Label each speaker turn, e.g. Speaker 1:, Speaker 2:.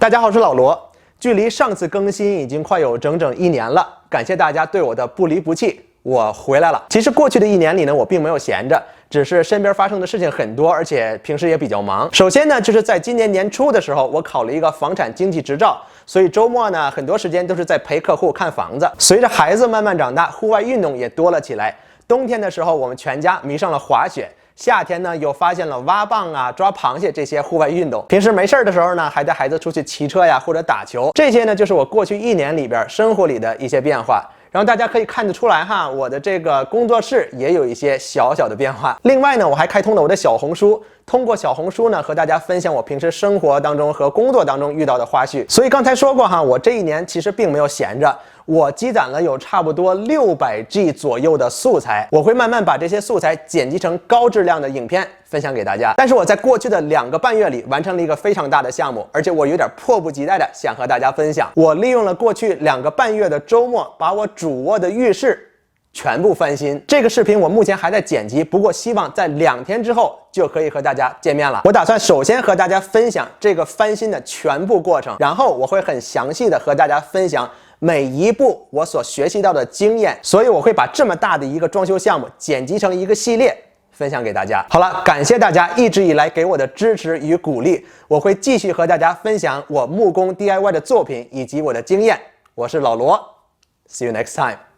Speaker 1: 大家好，我是老罗。距离上次更新已经快有整整1年了，感谢大家对我的不离不弃，我回来了。其实过去的1年里呢，我并没有闲着，只是身边发生的事情很多，而且平时也比较忙。首先呢，就是在今年年初的时候，我考了一个房产经纪执照，所以周末呢，很多时间都是在陪客户看房子。随着孩子慢慢长大，户外运动也多了起来。冬天的时候，我们全家迷上了滑雪。夏天呢，又发现了挖蚌啊、抓螃蟹这些户外运动。平时没事的时候呢，还带孩子出去骑车呀，或者打球。这些呢，就是我过去1年里边生活里的一些变化。然后大家可以看得出来哈，我的这个工作室也有一些小小的变化。另外呢，我还开通了我的小红书，通过小红书呢，和大家分享我平时生活当中和工作当中遇到的花絮。所以刚才说过哈，我这1年其实并没有闲着。我积攒了有差不多600G 左右的素材，我会慢慢把这些素材剪辑成高质量的影片分享给大家。但是我在过去的2个半月里完成了一个非常大的项目，而且我有点迫不及待的想和大家分享。我利用了过去2个半月的周末，把我主卧的浴室全部翻新。这个视频我目前还在剪辑，不过希望在2天之后就可以和大家见面了。我打算首先和大家分享这个翻新的全部过程，然后我会很详细的和大家分享每一步我所学习到的经验，所以我会把这么大的一个装修项目剪辑成一个系列分享给大家。好了，感谢大家一直以来给我的支持与鼓励，我会继续和大家分享我木工 DIY 的作品以及我的经验。我是老罗 ，See you next time。